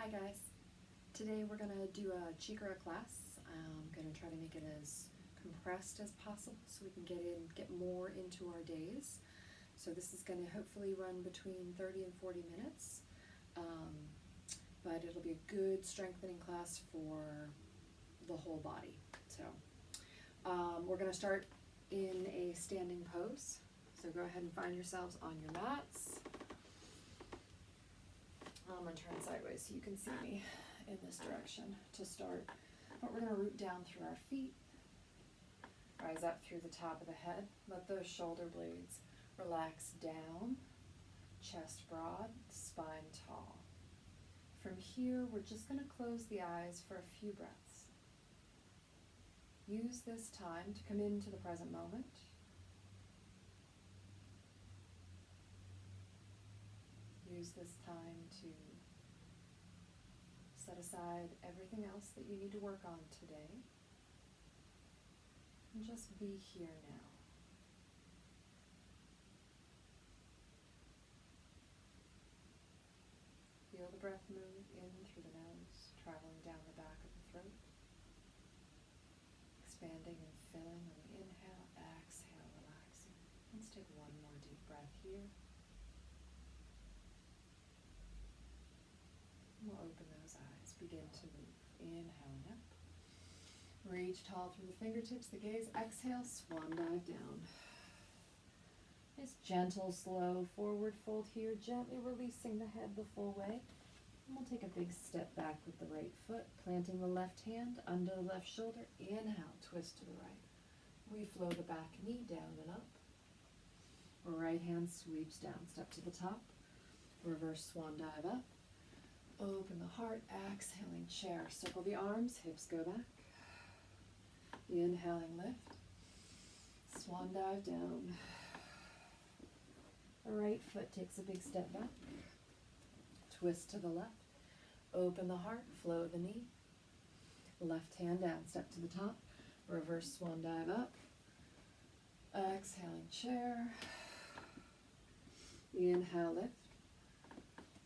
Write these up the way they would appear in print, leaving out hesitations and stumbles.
Hi guys. Today we're going to do a Chikara class. I'm going to try to make it as compressed as possible so we can get more into our days. So this is going to hopefully run between 30 and 40 minutes. But it'll be a good strengthening class for the whole body. So we're going to start in a standing pose. So go ahead and find yourselves on your mats. I'm going to turn sideways so you can see me in this direction to start. But we're going to root down through our feet, rise up through the top of the head. Let those shoulder blades relax down, chest broad, spine tall. From here, we're just going to close the eyes for a few breaths. Use this time to come into the present moment. Use this time to set aside everything else that you need to work on today and just be here now. Feel the breath move in through the nose, traveling down the back of the throat, expanding and filling on the inhale, exhale, relaxing. Let's take one more deep breath here. We'll open those eyes, begin to move. Inhaling up. Reach tall through the fingertips, the gaze. Exhale, swan dive down. Nice gentle, slow forward fold here, gently releasing the head the full way. And we'll take a big step back with the right foot, planting the left hand under the left shoulder. Inhale, twist to the right. Reflow the back knee down and up. Right hand sweeps down, step to the top. Reverse swan dive up. Open the heart, exhaling chair. Circle the arms, hips go back. Inhaling lift. Swan dive down. The right foot takes a big step back. Twist to the left. Open the heart, flow the knee. Left hand down, step to the top. Reverse swan dive up. Exhaling chair. Inhale lift.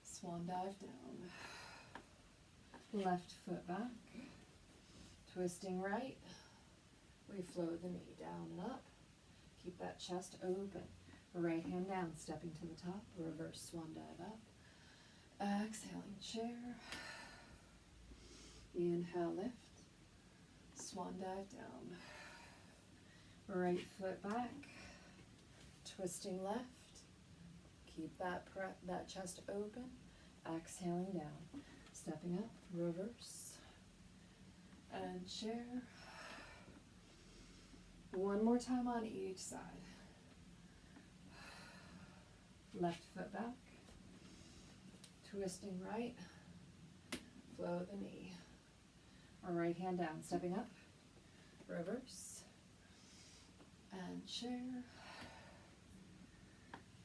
Swan dive down. Left foot back. Twisting right. Reflow the knee down and up. Keep that chest open. Right hand down, stepping to the top. Reverse swan dive up. Exhaling chair. Inhale lift. Swan dive down. Right foot back. Twisting left. Keep that chest open. Exhaling down. Stepping up, reverse, and chair. One more time on each side. Left foot back, twisting right, flow the knee. Our right hand down, stepping up, reverse, and chair.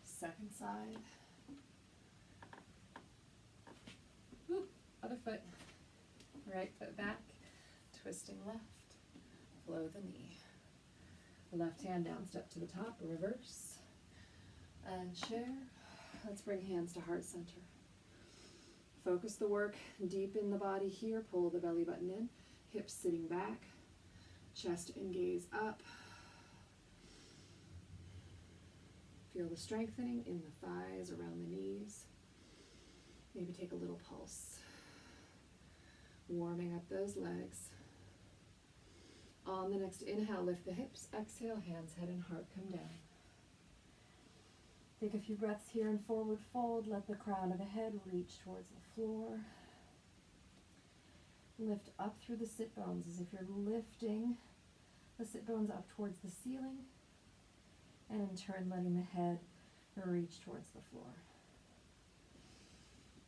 Second side. Other foot, right foot back, twisting left, flow the knee. Left hand down, step to the top, reverse, and chair. Let's bring hands to heart center. Focus the work deep in the body here, pull the belly button in, hips sitting back, chest and gaze up. Feel the strengthening in the thighs, around the knees. Maybe take a little pulse. Warming up those legs. On the next inhale, lift the hips. Exhale, hands, head, and heart come down. Take a few breaths here in forward fold. Let the crown of the head reach towards the floor. Lift up through the sit bones as if you're lifting the sit bones up towards the ceiling. And in turn, letting the head reach towards the floor.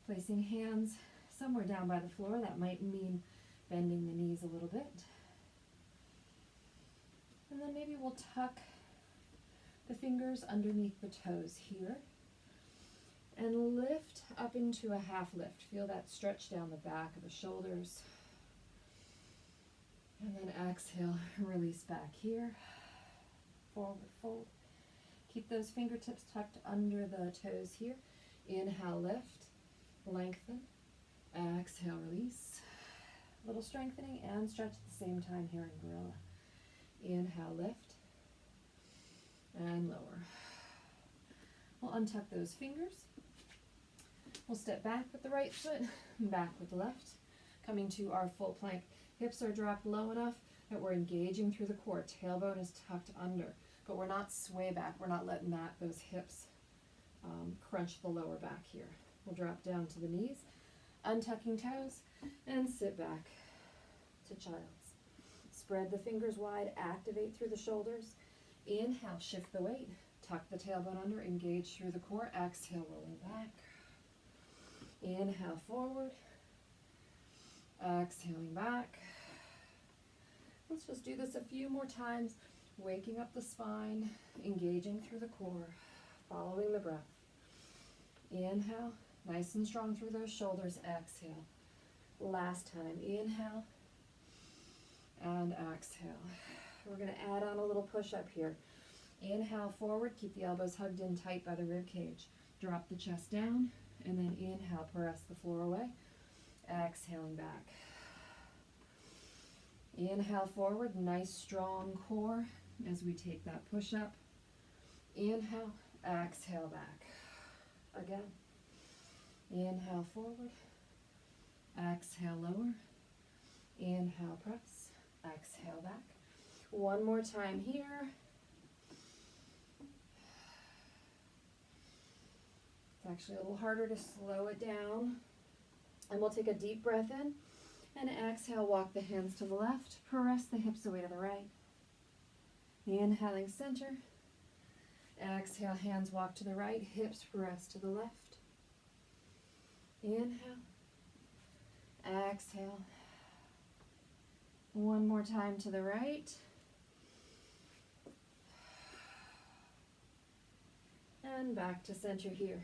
Placing hands somewhere down by the floor. That might mean bending the knees a little bit. And then maybe we'll tuck the fingers underneath the toes here. And lift up into a half lift. Feel that stretch down the back of the shoulders. And then exhale, release back here. Forward fold. Keep those fingertips tucked under the toes here. Inhale, lift. Lengthen. Exhale, release. A little strengthening and stretch at the same time here in gorilla. Inhale, lift. And lower. We'll untuck those fingers. We'll step back with the right foot, back with the left. Coming to our full plank. Hips are dropped low enough that we're engaging through the core. Tailbone is tucked under, but we're not sway back. We're not letting those hips crunch the lower back here. We'll drop down to the knees, untucking toes, and sit back to child's. Spread the fingers wide, activate through the shoulders. Inhale, shift the weight. Tuck the tailbone under, engage through the core. Exhale, rolling back. Inhale, forward. Exhaling back. Let's just do this a few more times, waking up the spine, engaging through the core, following the breath. Inhale, nice and strong through those shoulders. Exhale. Last time, inhale and exhale. We're going to add on a little push-up here. Inhale forward, keep the elbows hugged in tight by the rib cage. Drop the chest down, and then inhale, press the floor away. Exhaling back. Inhale forward, nice strong core as we take that push-up. Inhale, exhale back. Again. Inhale forward, exhale lower. Inhale, press, exhale back. One more time here. It's actually a little harder to slow it down. And we'll take a deep breath in and exhale, walk the hands to the left, press the hips away to the right. Inhaling center. Exhale, hands walk to the right, hips press to the left. Inhale. Exhale. One more time to the right. And back to center here.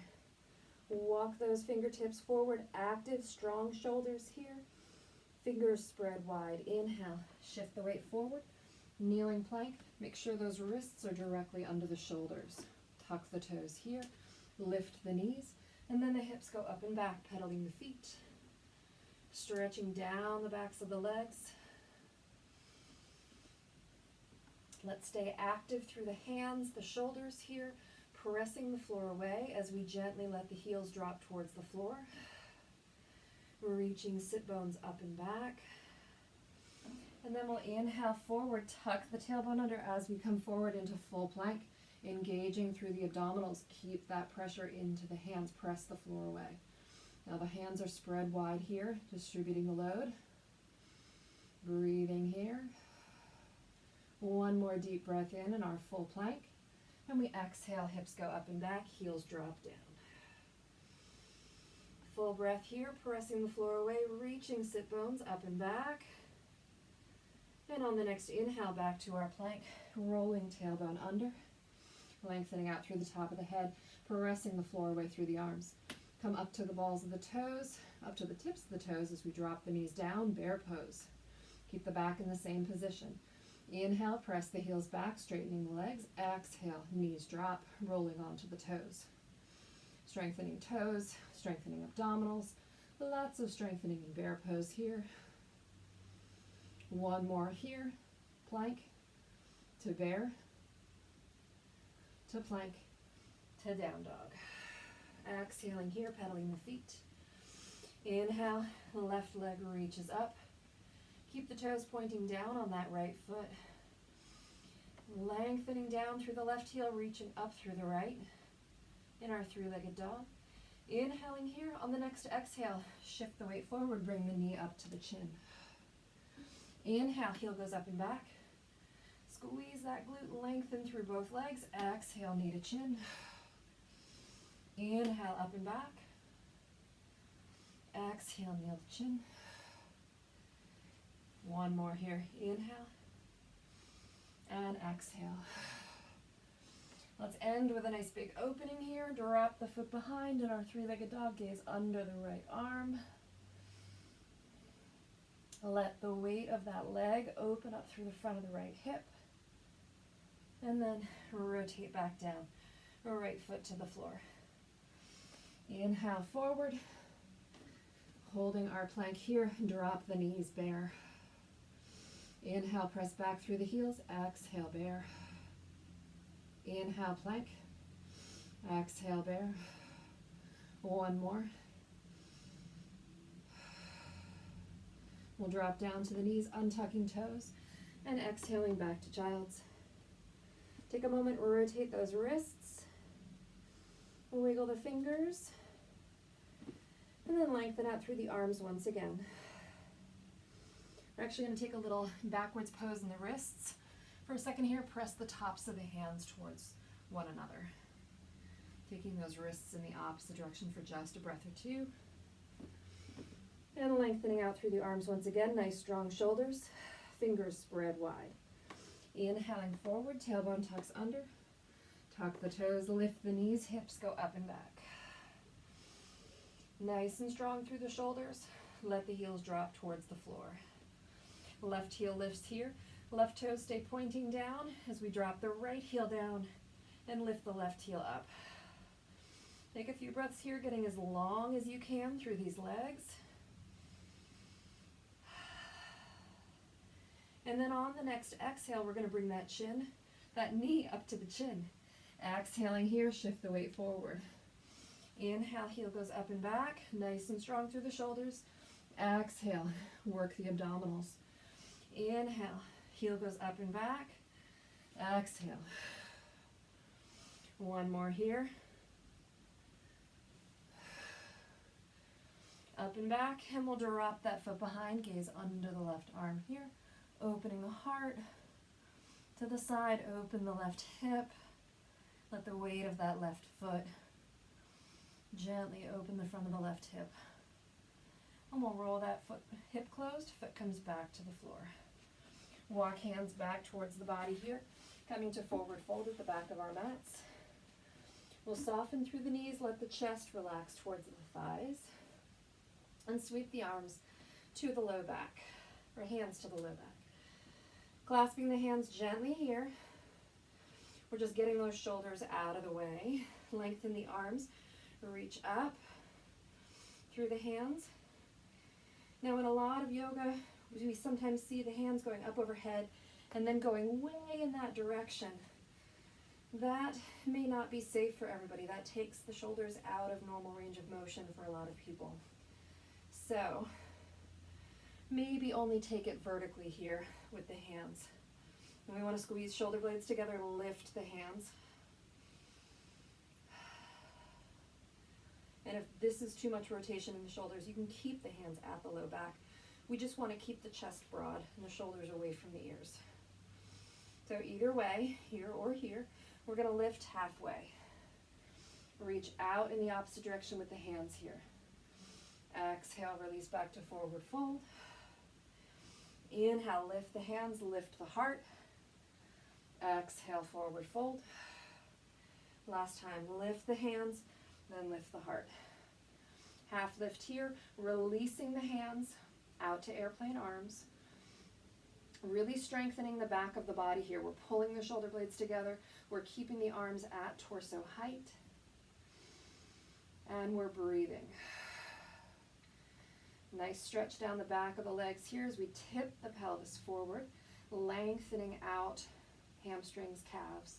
Walk those fingertips forward, active, strong shoulders here. Fingers spread wide. Inhale, shift the weight forward. Kneeling plank, make sure those wrists are directly under the shoulders. Tuck the toes here, lift the knees, and then the hips go up and back, pedaling the feet. Stretching down the backs of the legs. Let's stay active through the hands, the shoulders here, pressing the floor away as we gently let the heels drop towards the floor. Reaching sit bones up and back. And then we'll inhale forward, tuck the tailbone under as we come forward into full plank, engaging through the abdominals. Keep that pressure into the hands, press the floor away. Now the hands are spread wide here, distributing the load. Breathing here. One more deep breath in our full plank. And we exhale, hips go up and back, heels drop down. Full breath here, pressing the floor away, reaching sit bones up and back. And on the next inhale, back to our plank, rolling tailbone under, lengthening out through the top of the head, pressing the floor away through the arms. Come up to the balls of the toes, up to the tips of the toes as we drop the knees down, bear pose. Keep the back in the same position. Inhale, press the heels back, straightening the legs. Exhale, knees drop, rolling onto the toes. Strengthening toes, strengthening abdominals. Lots of strengthening in bear pose here. One more here. Plank to bear to plank to down dog. Exhaling here, pedaling the feet. Inhale, left leg reaches up. Keep the toes pointing down on that right foot. Lengthening down through the left heel, reaching up through the right in our three-legged dog. Inhaling here, on the next exhale, shift the weight forward, bring the knee up to the chin. Inhale, heel goes up and back. Squeeze that glute, lengthen through both legs. Exhale, knee to chin. Inhale, up and back. Exhale, kneel to chin. One more here. Inhale and exhale. Let's end with a nice big opening here. Drop the foot behind in our three-legged dog, gaze under the right arm. Let the weight of that leg open up through the front of the right hip. And then rotate back down. Right foot to the floor. Inhale forward. Holding our plank here, drop the knees, bear. Inhale, press back through the heels. Exhale, bear. Inhale, plank. Exhale, bear. One more. We'll drop down to the knees, untucking toes, and exhaling back to child's. Take a moment, rotate those wrists. Wiggle the fingers. And then lengthen out through the arms once again. We're actually going to take a little backwards pose in the wrists. For a second here, press the tops of the hands towards one another. Taking those wrists in the opposite direction for just a breath or two. And lengthening out through the arms once again. Nice strong shoulders. Fingers spread wide. Inhaling forward, tailbone tucks under. Tuck the toes, lift the knees, hips go up and back. Nice and strong through the shoulders. Let the heels drop towards the floor. Left heel lifts here. Left toes stay pointing down as we drop the right heel down and lift the left heel up. Take a few breaths here, getting as long as you can through these legs. And then on the next exhale, we're going to bring that knee up to the chin. Exhaling here, shift the weight forward. Inhale, heel goes up and back, nice and strong through the shoulders. Exhale, work the abdominals. Inhale, heel goes up and back. Exhale. One more here. Up and back, and we'll drop that foot behind, gaze under the left arm here. Opening the heart to the side, open the left hip. Let the weight of that left foot gently open the front of the left hip. And we'll roll that hip closed, foot comes back to the floor. Walk hands back towards the body here, coming to forward fold at the back of our mats. We'll soften through the knees, let the chest relax towards the thighs, and sweep the arms to the low back, or hands to the low back. Clasping the hands gently here. We're just getting those shoulders out of the way. Lengthen the arms. Reach up through the hands. Now in a lot of yoga, we sometimes see the hands going up overhead and then going way in that direction. That may not be safe for everybody. That takes the shoulders out of normal range of motion for a lot of people. So maybe only take it vertically here with the hands. And we want to squeeze shoulder blades together and lift the hands. And if this is too much rotation in the shoulders, you can keep the hands at the low back. We just want to keep the chest broad and the shoulders away from the ears. So either way, here or here, we're going to lift halfway. Reach out in the opposite direction with the hands here. Exhale, release back to forward fold. Inhale, lift the hands, lift the heart. Exhale, forward fold. Last time, lift the hands, then lift the heart. Half lift here, releasing the hands out to airplane arms. Really strengthening the back of the body here. We're pulling the shoulder blades together. We're keeping the arms at torso height. And we're breathing. Nice stretch down the back of the legs here as we tip the pelvis forward, lengthening out hamstrings, calves,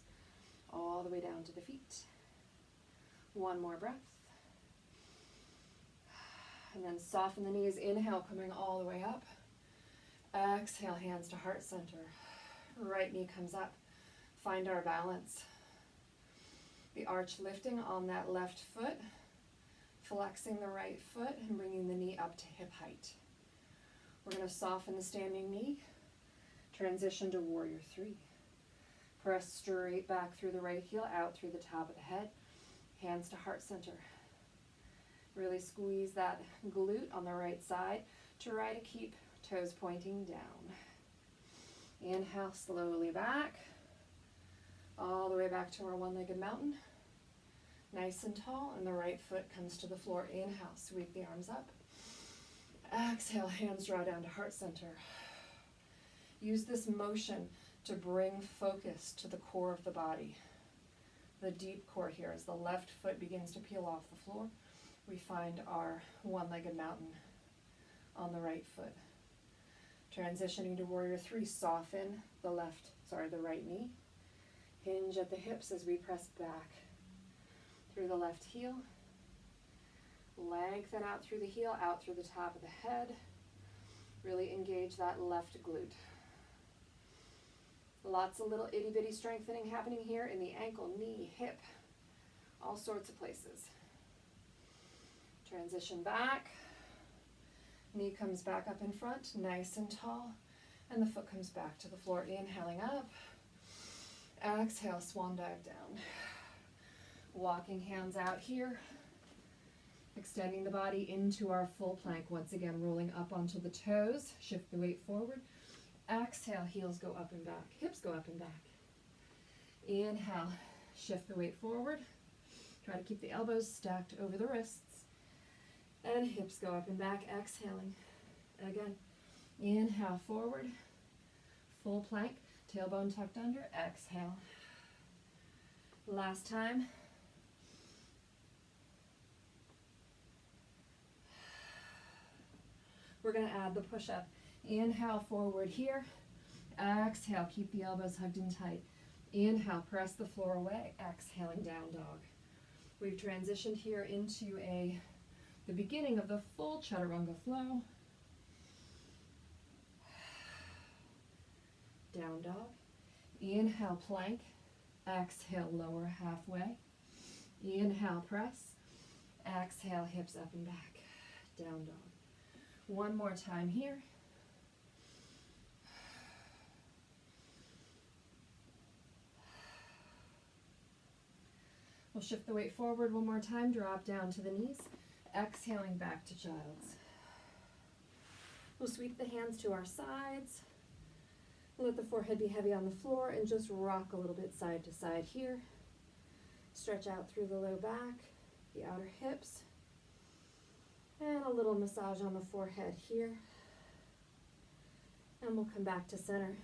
all the way down to the feet. One more breath. And then soften the knees. Inhale, coming all the way up. Exhale, hands to heart center. Right knee comes up. Find our balance. The arch lifting on that left foot. Flexing the right foot and bringing the knee up to hip height. We're going to soften the standing knee. Transition to warrior 3. Press straight back through the right heel, out through the top of the head. Hands to heart center. Really squeeze that glute on the right side. Try to keep toes pointing down. Inhale, slowly back. All the way back to our one-legged mountain. Nice and tall, and the right foot comes to the floor. Inhale, sweep the arms up. Exhale, hands draw down to heart center. Use this motion to bring focus to the core of the body. The deep core here, as the left foot begins to peel off the floor, we find our one-legged mountain. on the right foot. Transitioning to warrior three, soften the right knee. Hinge at the hips as we press back through the left heel. Lengthen out through the heel, out through the top of the head. Really engage that left glute. Lots of little itty bitty strengthening happening here in the ankle, knee, hip, all sorts of places. Transition back. Knee comes back up in front, nice and tall, and the foot comes back to the floor. Inhaling up. Exhale, swan dive down. Walking hands out here. Extending the body into our full plank. Once again, rolling up onto the toes. Shift the weight forward. Exhale, heels go up and back. Hips go up and back. Inhale, shift the weight forward. Try to keep the elbows stacked over the wrists. And hips go up and back. Exhaling. Again. Inhale, forward. Full plank. Tailbone tucked under. Exhale. Last time. We're going to add the push-up. Inhale, forward here. Exhale, keep the elbows hugged in tight. Inhale, press the floor away. Exhaling, down dog. We've transitioned here into the beginning of the full Chaturanga flow. Down dog. Inhale, plank. Exhale, lower halfway. Inhale, press. Exhale, hips up and back. Down dog. One more time here. We'll shift the weight forward one more time, drop down to the knees, exhaling back to child's. We'll sweep the hands to our sides, let the forehead be heavy on the floor, and just rock a little bit side to side here. Stretch out through the low back, the outer hips, and a little massage on the forehead here. And we'll come back to center.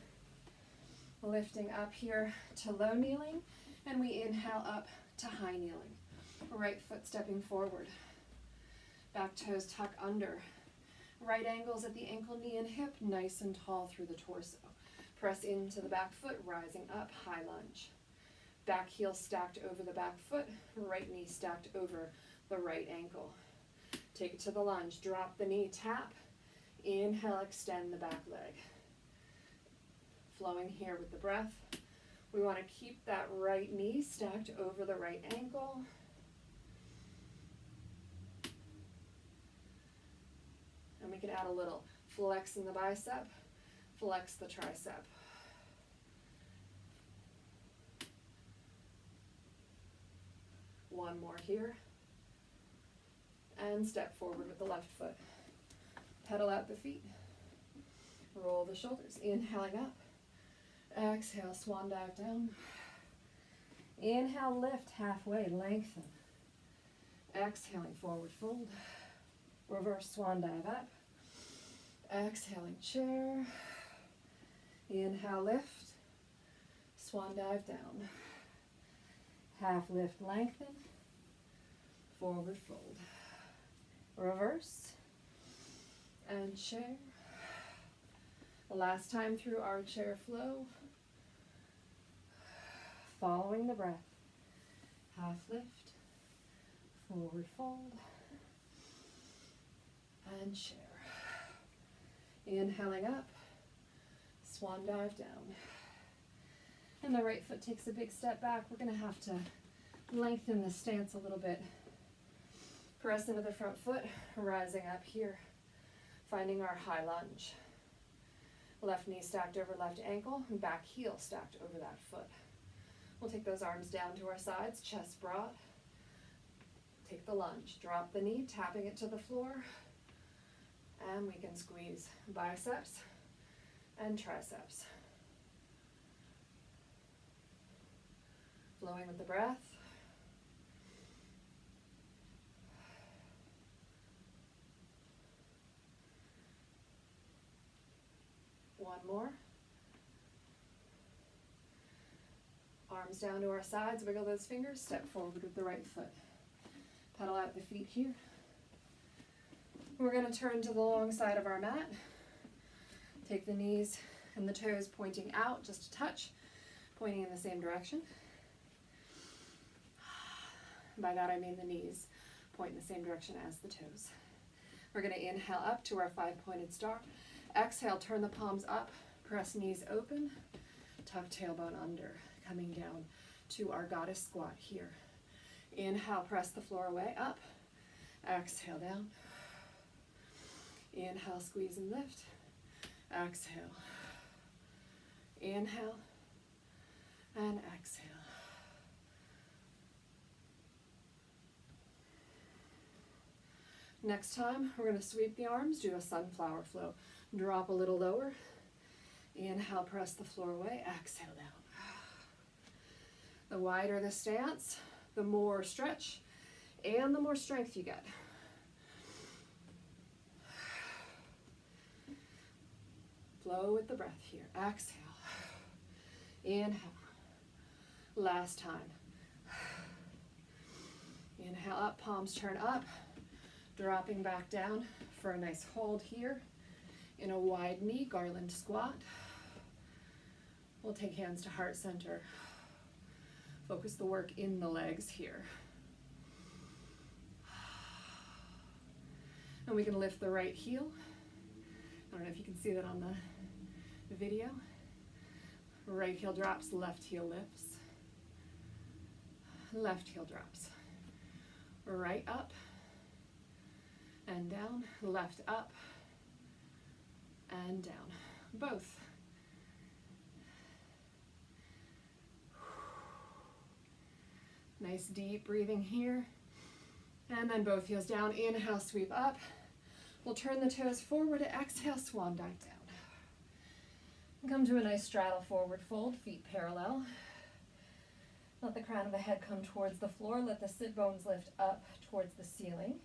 Lifting up here to low kneeling, and we inhale up to high kneeling. Right foot stepping forward. Back toes tuck under. Right angles at the ankle, knee, and hip, nice and tall through the torso. Press into the back foot, rising up, high lunge. Back heel stacked over the back foot, right knee stacked over the right ankle. Take it to the lunge, drop the knee, tap. Inhale, extend the back leg. Flowing here with the breath. We want to keep that right knee stacked over the right ankle. And we can add a little flex in the bicep, flex the tricep. One more here. And step forward with the left foot. Pedal out the feet. Roll the shoulders. Inhaling up. Exhale, swan dive down. Inhale, lift halfway, lengthen. Exhaling, forward fold. Reverse swan dive up. Exhaling, chair. Inhale, lift. Swan dive down. Half lift, lengthen. Forward fold. Reverse. And chair. Last time through our chair flow. Following the breath. Half lift. Forward fold. And chair. Inhaling up. Swan dive down. And the right foot takes a big step back. We're going to have to lengthen the stance a little bit. Press into the front foot, rising up here, finding our high lunge. Left knee stacked over left ankle, and back heel stacked over that foot. We'll take those arms down to our sides, chest broad. Take the lunge, drop the knee, tapping it to the floor, and we can squeeze biceps and triceps. Flowing with the breath. One more. Arms down to our sides, wiggle those fingers, step forward with the right foot. Pedal out the feet here. We're going to turn to the long side of our mat. Take the knees and the toes pointing out just a touch, pointing in the same direction. By that I mean the knees point in the same direction as the toes. We're going to inhale up to our 5-pointed star. Exhale, turn the palms up, press knees open, tuck tailbone under, coming down to our goddess squat here. Inhale, press the floor away, up. Exhale, down. Inhale, squeeze and lift. Exhale. Inhale and exhale. Next time, we're going to sweep the arms, do a sunflower flow. Drop a little lower. Inhale, press the floor away. Exhale, down. The wider the stance, the more stretch and the more strength you get. Flow with the breath here. Exhale. Inhale. Last time. Inhale up, palms turn up. Dropping back down for a nice hold here in a wide knee Garland squat. We'll take hands to heart center. Focus the work in the legs here. And we can lift the right heel. I don't know if you can see that on the video. Right heel drops, left heel lifts. Left heel drops. Right up and down, left up and down. Both. Nice deep breathing here. And then both heels down. Inhale, sweep up. We'll turn the toes forward. Exhale, swan dive down. And come to a nice straddle forward fold, feet parallel. Let the crown of the head come towards the floor. Let the sit bones lift up towards the ceiling.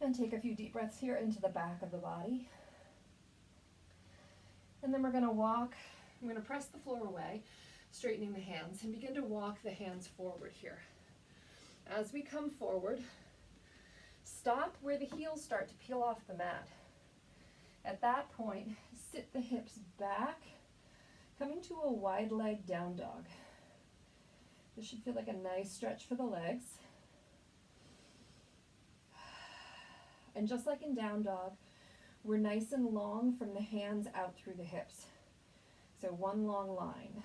And take a few deep breaths here into the back of the body. And then we're going to walk. I'm going to press the floor away, straightening the hands, and begin to walk the hands forward here. As we come forward, stop where the heels start to peel off the mat. At that point, sit the hips back, coming to a wide leg down dog. This should feel like a nice stretch for the legs. And just like in down dog, we're nice and long from the hands out through the hips. So one long line.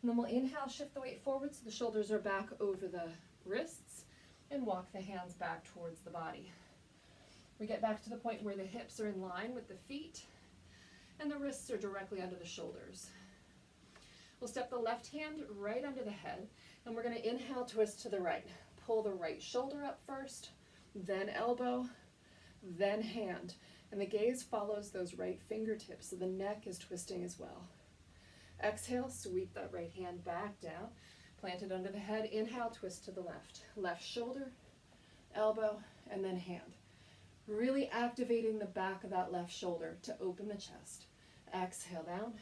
And then we'll inhale, shift the weight forward so the shoulders are back over the wrists, and walk the hands back towards the body. We get back to the point where the hips are in line with the feet and the wrists are directly under the shoulders. We'll step the left hand right under the head, and we're going to inhale, twist to the right. Pull the right shoulder up first, then elbow, then hand. And the gaze follows those right fingertips, so the neck is twisting as well. Exhale, sweep that right hand back down, plant it under the head. Inhale, twist to the left. Left shoulder, elbow, and then hand. Really activating the back of that left shoulder to open the chest. Exhale down.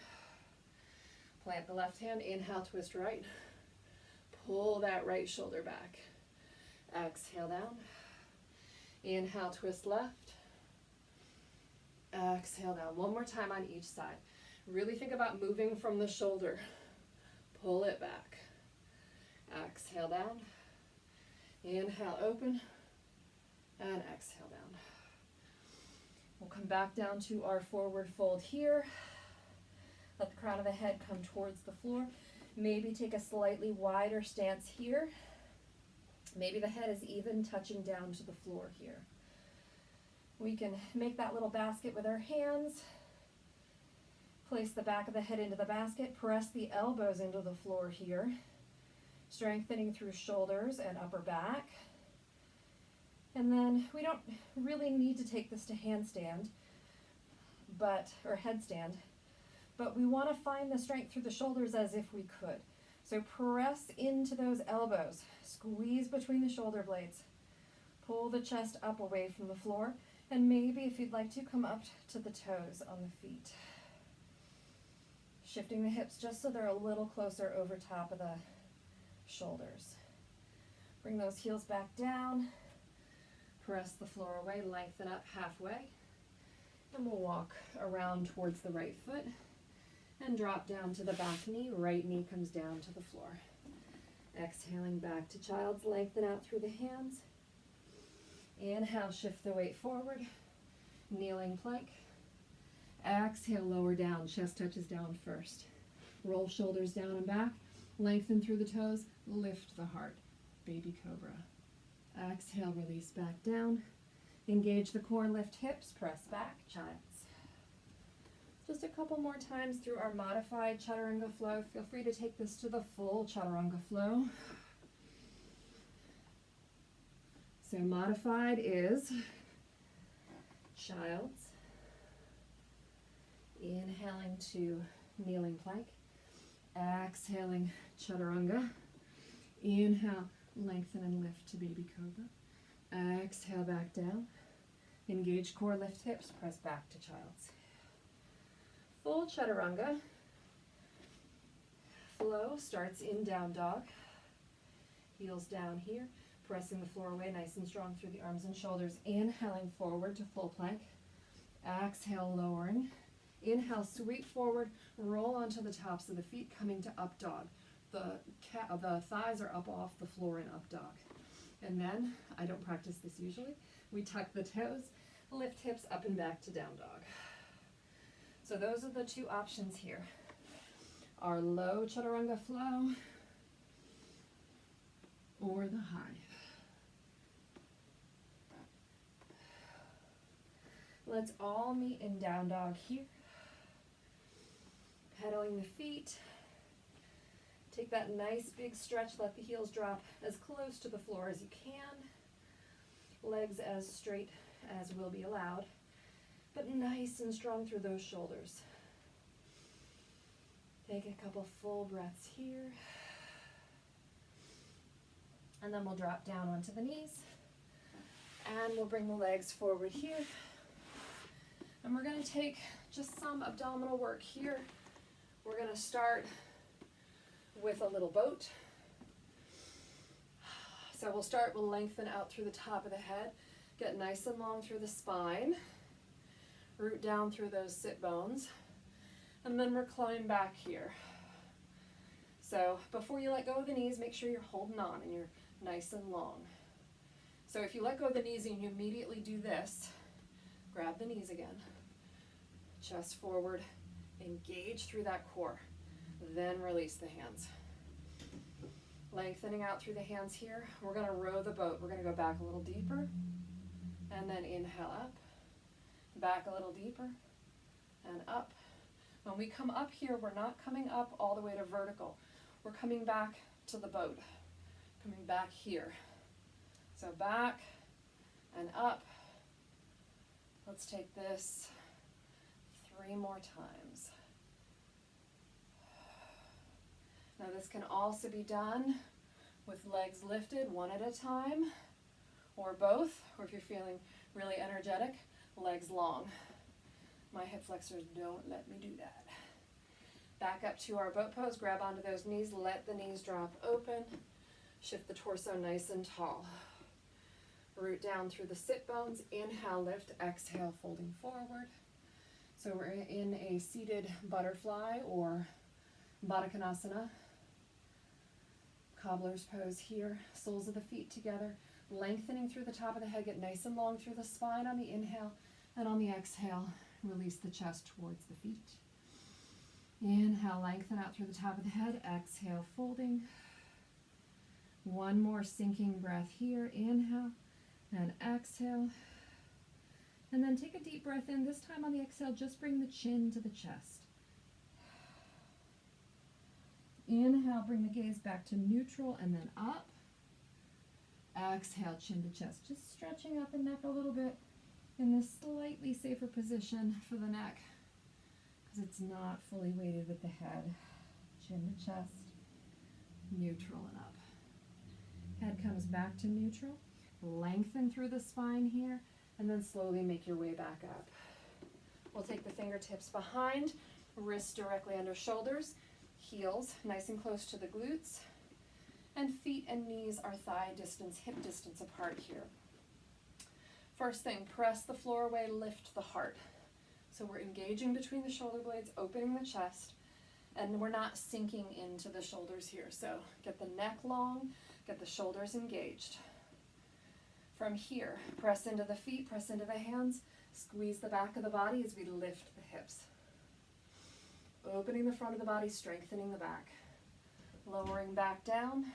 Plant the left hand. Inhale, twist right. Pull that right shoulder back. Exhale down. Inhale, twist left. Exhale down. One more time on each side. Really think about moving from the shoulder. Pull it back. Exhale down. Inhale, open. And exhale down. We'll come back down to our forward fold here. Let the crown of the head come towards the floor. Maybe take a slightly wider stance here. Maybe the head is even touching down to the floor here. We can make that little basket with our hands. Place the back of the head into the basket. Press the elbows into the floor here. Strengthening through shoulders and upper back. And then we don't really need to take this to handstand, or headstand, but we want to find the strength through the shoulders as if we could. So press into those elbows, squeeze between the shoulder blades, pull the chest up away from the floor, and maybe if you'd like to, come up to the toes on the feet. Shifting the hips just so they're a little closer over top of the shoulders. Bring those heels back down. Press the floor away, lengthen up halfway. And we'll walk around towards the right foot and drop down to the back knee. Right knee comes down to the floor. Exhaling back to child's, lengthen out through the hands. Inhale, shift the weight forward. Kneeling plank. Exhale, lower down, chest touches down first. Roll shoulders down and back. Lengthen through the toes, lift the heart. Baby cobra. Exhale, release back down. Engage the core, lift hips, press back, child's. Just a couple more times through our modified Chaturanga flow. Feel free to take this to the full Chaturanga flow. So modified is child's. Inhaling to kneeling plank. Exhaling Chaturanga. Inhale, lengthen and lift to baby cobra. Exhale, back down. Engage core, lift hips, press back to child's. Full Chaturanga flow starts in down dog. Heels down here, pressing the floor away nice and strong through the arms and shoulders. Inhaling forward to full plank. Exhale, lowering. Inhale, sweep forward, roll onto the tops of the feet, coming to up dog. The thighs are up off the floor in up dog. And then, I don't practice this usually, we tuck the toes, lift hips up and back to down dog. So those are the two options here. Our low Chaturanga flow or the high. Let's all meet in down dog here. Pedaling the feet. Take that nice big stretch, let the heels drop as close to the floor as you can. Legs as straight as will be allowed, but nice and strong through those shoulders. Take a couple full breaths here. And then we'll drop down onto the knees. And we'll bring the legs forward here. And we're going to take just some abdominal work here. We're going to start with a little boat. So we'll lengthen out through the top of the head, get nice and long through the spine, root down through those sit bones, and then recline back here. So before you let go of the knees, make sure you're holding on and you're nice and long. So if you let go of the knees and you immediately do this, grab the knees again, chest forward, engage through that core, then release the hands. Lengthening out through the hands here. We're going to row the boat. We're going to go back a little deeper, and then inhale up, back a little deeper, and up. When we come up here, we're not coming up all the way to vertical. We're coming back to the boat, coming back here. So back and up. Let's take this 3 more times. Now this can also be done with legs lifted one at a time, or both, or if you're feeling really energetic, legs long. My hip flexors don't let me do that. Back up to our boat pose, grab onto those knees, let the knees drop open, shift the torso nice and tall. Root down through the sit bones, inhale, lift, exhale, folding forward. So we're in a seated butterfly or Baddha Konasana. Cobbler's pose here, soles of the feet together, lengthening through the top of the head, get nice and long through the spine on the inhale, and on the exhale, release the chest towards the feet. Inhale, lengthen out through the top of the head, exhale, folding. One more sinking breath here, inhale, and exhale. And then take a deep breath in, this time on the exhale, just bring the chin to the chest. Inhale, bring the gaze back to neutral and then up. Exhale, chin to chest, just stretching out the neck a little bit in this slightly safer position for the neck because it's not fully weighted with the head. Chin to chest, neutral and up. Head comes back to neutral. Lengthen through the spine here and then slowly make your way back up. We'll take the fingertips behind, wrists directly under shoulders. Heels nice and close to the glutes, and feet and knees are thigh distance, hip distance apart here. First thing, press the floor away, lift the heart. So we're engaging between the shoulder blades, opening the chest, and we're not sinking into the shoulders here. So get the neck long, get the shoulders engaged. From here, press into the feet, press into the hands, squeeze the back of the body as we lift the hips. Opening the front of the body, strengthening the back. Lowering back down.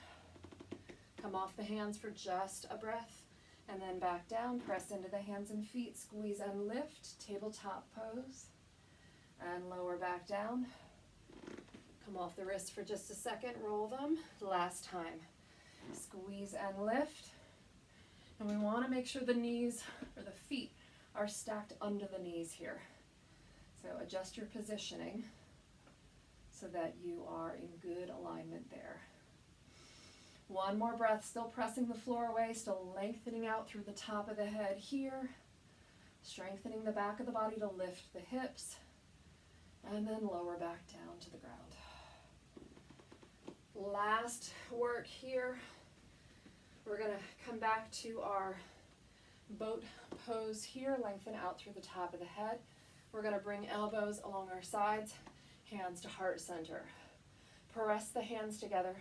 Come off the hands for just a breath. And then back down, press into the hands and feet, squeeze and lift, tabletop pose. And lower back down. Come off the wrists for just a second, roll them. Last time. Squeeze and lift. And we want to make sure the knees or the feet are stacked under the knees here. So adjust your positioning so that you are in good alignment there. One more breath, still pressing the floor away, still lengthening out through the top of the head here, strengthening the back of the body to lift the hips, and then lower back down to the ground. Last work here. We're going to come back to our boat pose here, lengthen out through the top of the head. We're going to bring elbows along our sides, hands to heart center. Press the hands together.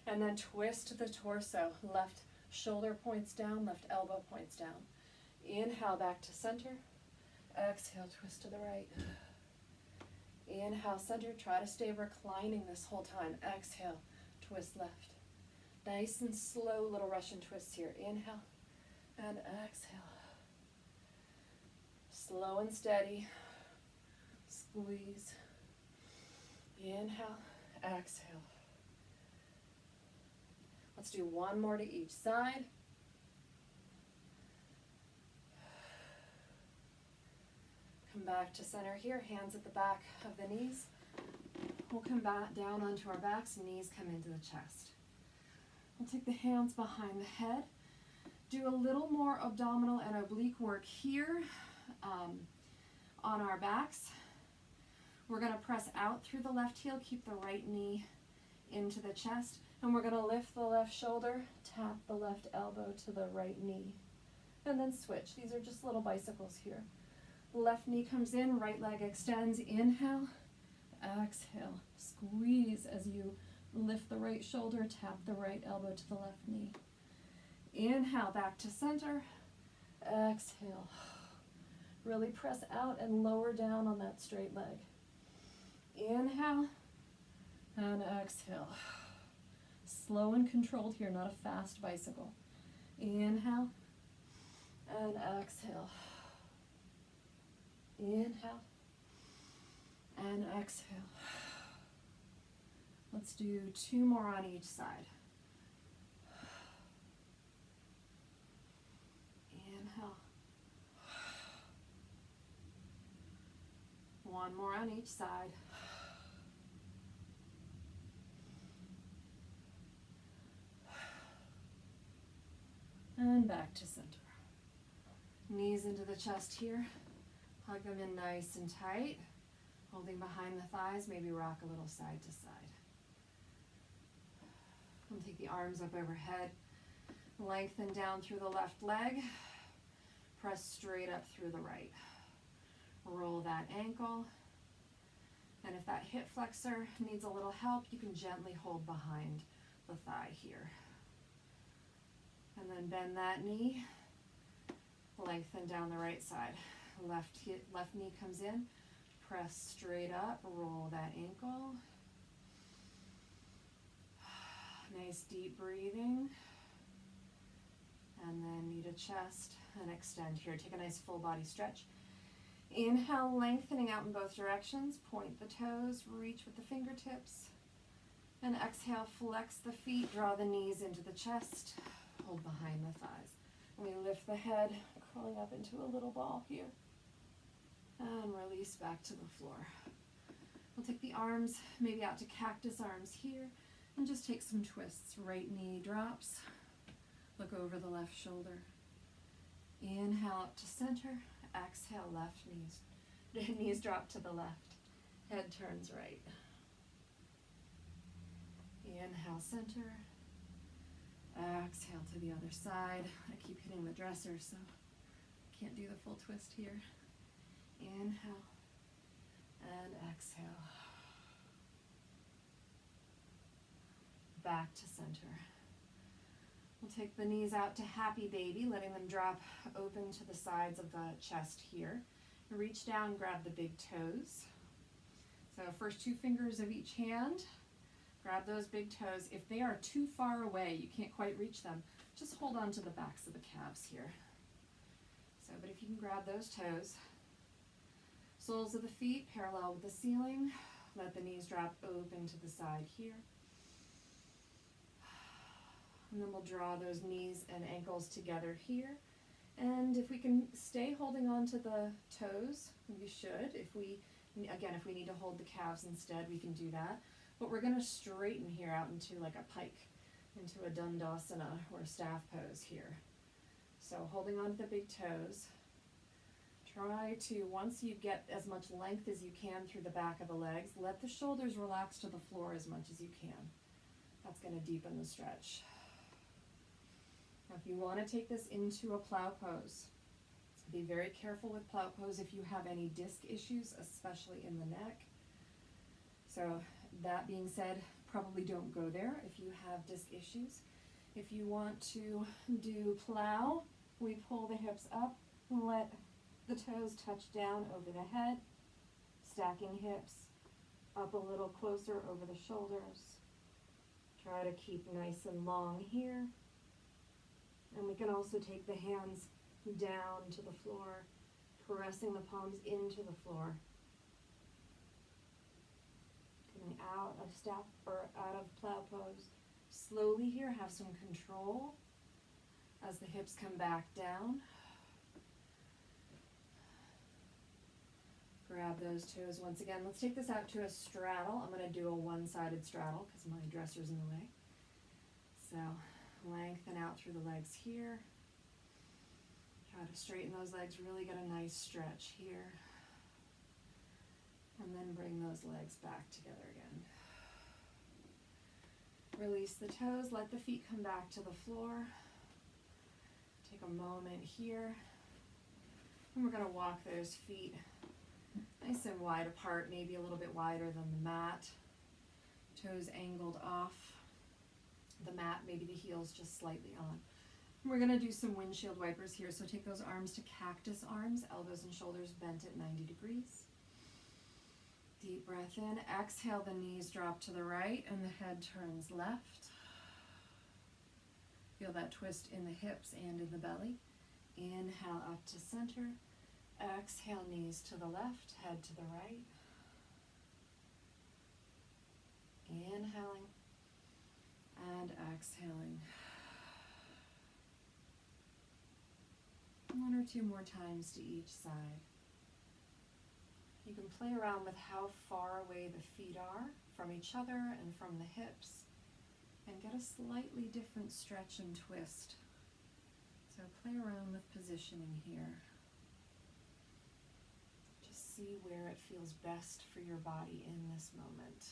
And then twist the torso. Left shoulder points down, left elbow points down. Inhale back to center. Exhale, twist to the right. Inhale, center. Try to stay reclining this whole time. Exhale, twist left. Nice and slow little Russian twists here. Inhale and exhale. Slow and steady. Squeeze. Inhale, exhale. Let's do one more to each side. Come back to center here, hands at the back of the knees. We'll come back down onto our backs, knees come into the chest. We'll take the hands behind the head. Do a little more abdominal and oblique work here on our backs. We're going to press out through the left heel, keep the right knee into the chest. And we're going to lift the left shoulder, tap the left elbow to the right knee, and then switch. These are just little bicycles here. Left knee comes in, right leg extends. Inhale, exhale. Squeeze as you lift the right shoulder, tap the right elbow to the left knee. Inhale, back to center. Exhale. Really press out and lower down on that straight leg. Inhale and exhale. Slow and controlled here, not a fast bicycle. Inhale and exhale. Inhale and exhale. Let's do two more on each side. Inhale. One more on each side. And back to center. Knees into the chest here. Hug them in nice and tight. Holding behind the thighs, maybe rock a little side to side. And take the arms up overhead. Lengthen down through the left leg. Press straight up through the right. Roll that ankle. And if that hip flexor needs a little help, you can gently hold behind the thigh here. And then bend that knee, lengthen down the right side. Left knee comes in, press straight up, roll that ankle. Nice deep breathing. And then knee to chest and extend here. Take a nice full body stretch. Inhale, lengthening out in both directions. Point the toes, reach with the fingertips. And exhale, flex the feet, draw the knees into the chest. Hold behind the thighs. And we lift the head, crawling up into a little ball here. And release back to the floor. We'll take the arms maybe out to cactus arms here and just take some twists. Right knee drops. Look over the left shoulder. Inhale up to center. Exhale, left knees drop to the left. Head turns right. Inhale, center. Exhale to the other side. I keep hitting the dresser, so can't do the full twist here. Inhale and exhale. Back to center. We'll take the knees out to happy baby, letting them drop open to the sides of the chest here. Reach down, grab the big toes. So first 2 fingers of each hand, grab those big toes. If they are too far away, you can't quite reach them, just hold on to the backs of the calves here. So, but if you can grab those toes, soles of the feet parallel with the ceiling, let the knees drop open to the side here. And then we'll draw those knees and ankles together here. And if we can stay holding on to the toes, we should. If we need to hold the calves instead, we can do that. But we're going to straighten here out into like a pike, into a Dandasana or staff pose here. So holding on to the big toes, try to, once you get as much length as you can through the back of the legs, let the shoulders relax to the floor as much as you can. That's going to deepen the stretch. Now, if you want to take this into a plow pose, be very careful with plow pose if you have any disc issues, especially in the neck. So that being said, probably don't go there if you have disc issues. If you want to do plow, we pull the hips up and let the toes touch down over the head, stacking hips up a little closer over the shoulders. Try to keep nice and long here. And we can also take the hands down to the floor, pressing the palms into the floor. Coming out of staff or out of plow pose. Slowly here, have some control as the hips come back down. Grab those toes once again. Let's take this out to a straddle. I'm going to do a one-sided straddle because my dresser's in the way. So lengthen out through the legs here. Try to straighten those legs, really get a nice stretch here. And then bring those legs back together again. Release the toes, let the feet come back to the floor. Take a moment here. And we're going to walk those feet nice and wide apart, maybe a little bit wider than the mat. Toes angled off the mat, maybe the heels just slightly on. We're going to do some windshield wipers here, so take those arms to cactus arms, elbows and shoulders bent at 90 degrees. Deep breath in, exhale, the knees drop to the right and the head turns left. Feel that twist in the hips and in the belly. Inhale up to center. Exhale, knees to the left, head to the right. Inhaling and exhaling. 1 or 2 more times to each side. You can play around with how far away the feet are from each other and from the hips and get a slightly different stretch and twist. So play around with positioning here. Just see where it feels best for your body in this moment.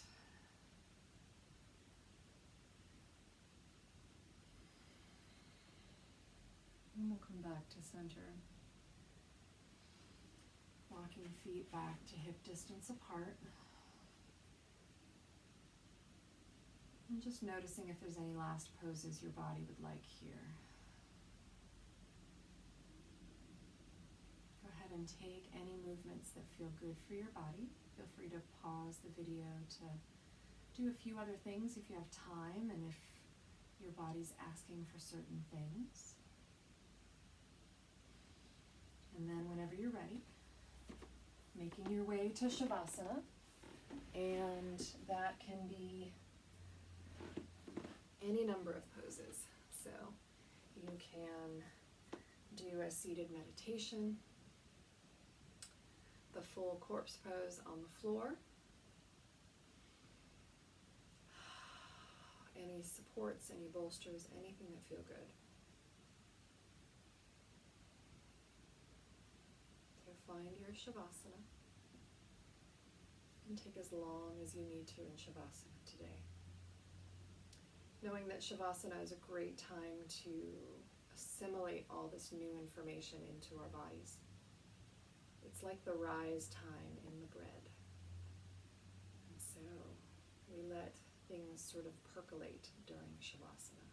And we'll come back to center. Walking feet back to hip distance apart. And just noticing if there's any last poses your body would like here. Go ahead and take any movements that feel good for your body. Feel free to pause the video to do a few other things if you have time and if your body's asking for certain things. And then whenever you're ready, making your way to Shavasana, and that can be any number of poses. So you can do a seated meditation, the full corpse pose on the floor, any supports, any bolsters, anything that feel good. Find your Shavasana and take as long as you need to in Shavasana today. Knowing that Shavasana is a great time to assimilate all this new information into our bodies. It's like the rise time in the bread. And so we let things sort of percolate during Shavasana.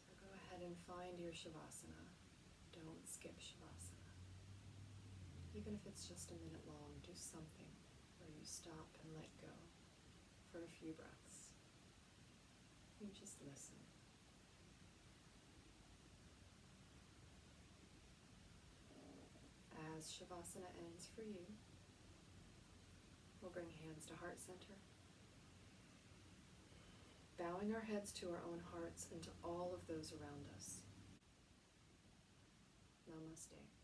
So go ahead and find your Shavasana. Don't skip Shavasana. Even if it's just a minute long, do something where you stop and let go for a few breaths. You just listen. As Shavasana ends for you, we'll bring hands to heart center, bowing our heads to our own hearts and to all of those around us. Namaste.